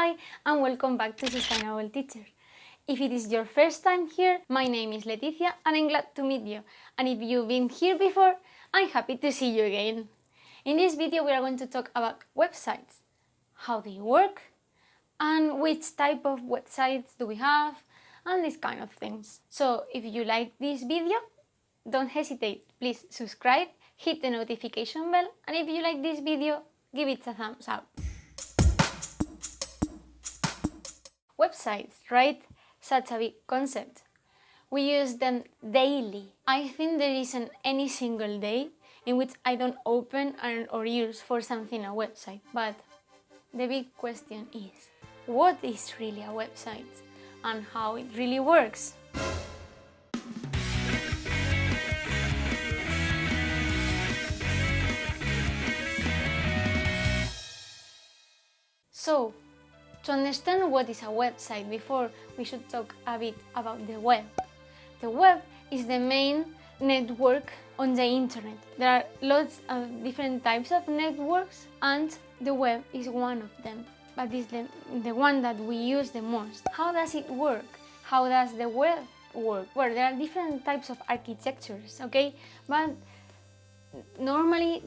Hi and welcome back to Sustainable Teacher. If it is your first time here, my name is Leticia and I'm glad to meet you. And if you've been here before, I'm happy to see you again. In this video we are going to talk about websites, how they work, and which type of websites do we have, and these kind of things. So if you like this video, don't hesitate, please subscribe, hit the notification bell, and if you like this video, give it a thumbs up. Websites, right? Such a big concept. We use them daily. I think there isn't any single day in which I don't open or use for something a website. But the big question is, what is really a website and how it really works? So, to understand what is a website before, we should talk a bit about the web. The web is the main network on the internet. There are lots of different types of networks and the web is one of them, but it's the one that we use the most. How does it work? How does the web work? Well, there are different types of architectures, okay? But normally,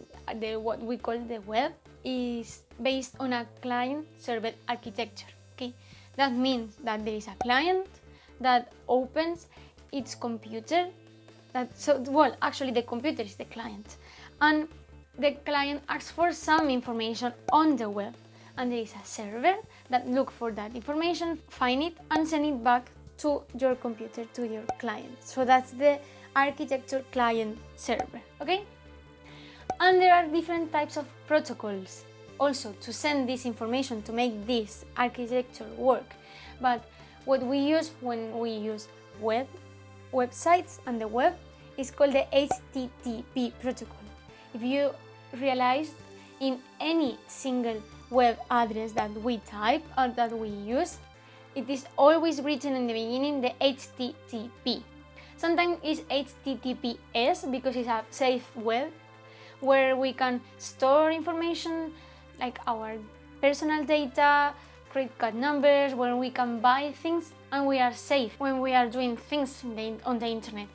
what we call the web is based on a client-server architecture. Okay, that means that there is a client that opens its computer. Actually, the computer is the client, and the client asks for some information on the web, and there is a server that looks for that information, find it, and send it back to your computer, to your client. So that's the architecture client-server. Okay. And there are different types of protocols also to send this information, to make this architecture work. But what we use when we use websites and the web is called the HTTP protocol. If you realize, in any single web address that we type or that we use, it is always written in the beginning the HTTP. Sometimes it's HTTPS because it's a safe web where we can store information like our personal data, credit card numbers, where we can buy things and we are safe when we are doing things on the internet.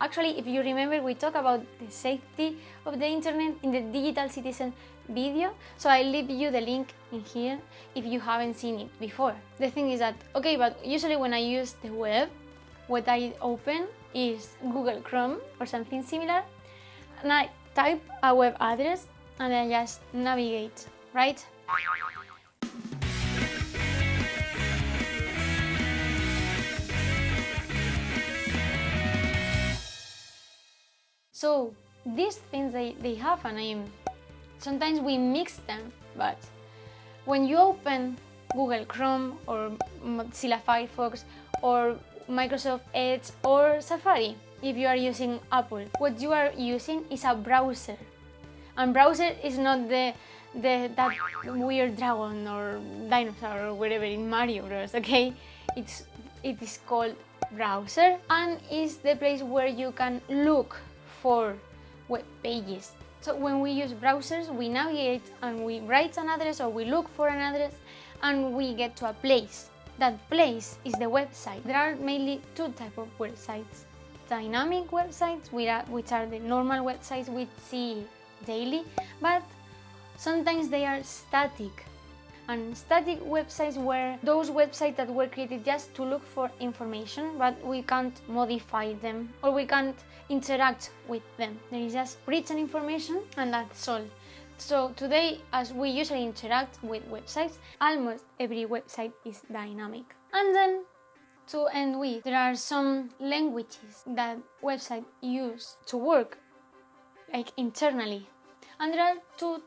Actually, if you remember, we talked about the safety of the internet in the Digital Citizen video, so I'll leave you the link in here if you haven't seen it before. The thing is that, okay, but usually when I use the web, what I open is Google Chrome or something similar, and I type a web address and I just navigate, right? So these things, they have a name. Sometimes we mix them, but when you open Google Chrome or Mozilla Firefox or Microsoft Edge or Safari, if you are using Apple, what you are using is a browser. And browser is not that weird dragon or dinosaur or whatever in Mario Bros, okay? It is called browser and is the place where you can look for web pages. So when we use browsers, we navigate and we write an address or we look for an address and we get to a place. That place is the website. There are mainly two types of websites. Dynamic websites, which are the normal websites we see daily, but sometimes they are static. And static websites were those websites that were created just to look for information, but we can't modify them or we can't interact with them. There is just written information and that's all. So today, as we usually interact with websites, almost every website is dynamic. And then, to end with, there are some languages that websites use to work, like internally. And there are two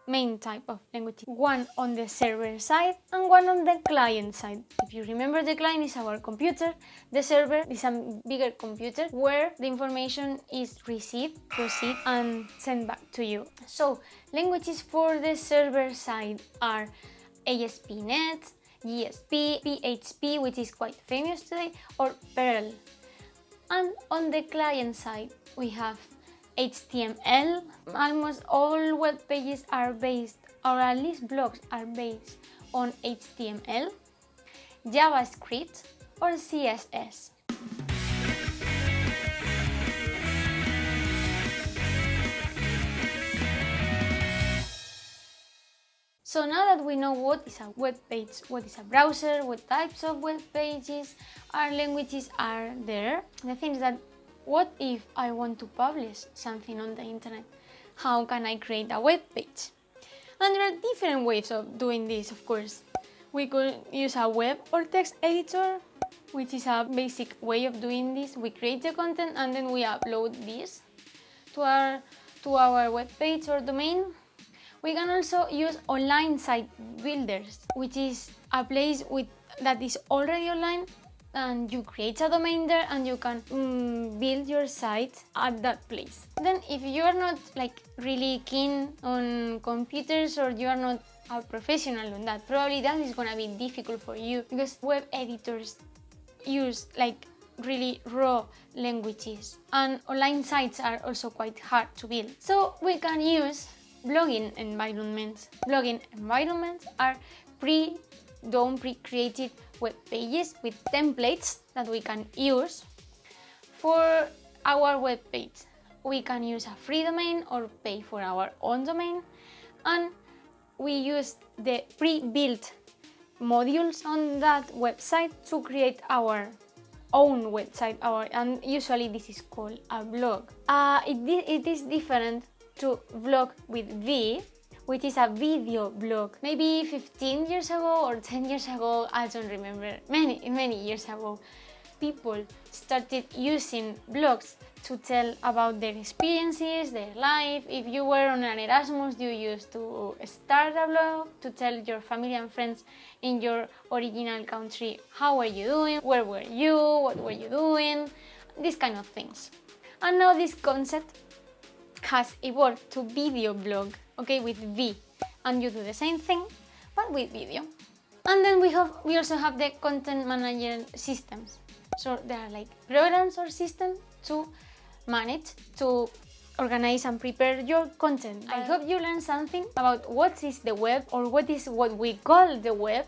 main type of languages. One on the server side and one on the client side. If you remember, the client is our computer, the server is a bigger computer where the information is received, and sent back to you. So languages for the server side are ASP.NET, JSP, PHP, which is quite famous today, or Perl. And on the client side, we have HTML. Almost all web pages are based or at least blogs are based on HTML, JavaScript, or CSS. So now that we know what is a web page, what is a browser, what types of web pages or languages are there, the thing is that what if I want to publish something on the internet? How can I create a web page? And there are different ways of doing this, of course. We could use a web or text editor, which is a basic way of doing this. We create the content and then we upload this to our web page or domain. We can also use online site builders, which is a place that is already online, and you create a domain there and you can build your site at that place. Then if you are not really keen on computers, or you are not a professional on that, probably that is gonna be difficult for you, because web editors use really raw languages, and online sites are also quite hard to build. So we can use blogging environments. Blogging environments are pre-created web pages with templates that we can use for our web page. We can use a free domain or pay for our own domain, and we use the pre-built modules on that website to create our own website, and usually this is called a blog. It is different to vlog with V, which is a video blog. Maybe 15 years ago or 10 years ago, I don't remember, many years ago, people started using blogs to tell about their experiences, their life. If you were on an Erasmus, you used to start a blog to tell your family and friends in your original country, how were you doing, where were you, what were you doing, these kind of things. And now this concept has evolved to video blog, okay, with V, and you do the same thing but with video. And then we also have the content manager systems. So there are programs or systems to manage, to organize and prepare your content. I hope you learned something about what is the web, or what is what we call the web,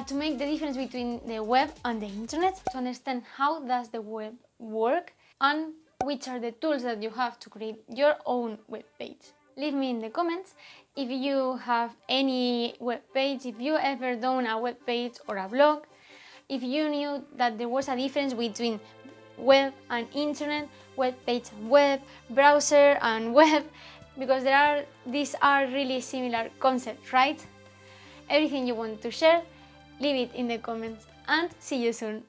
to make the difference between the web and the internet, to understand how does the web work and which are the tools that you have to create your own web page. Leave me in the comments if you have any web page, if you ever done a web page or a blog, if you knew that there was a difference between web and internet, web page and web, browser and web, because these are really similar concepts, right? Everything you want to share, leave it in the comments, and see you soon.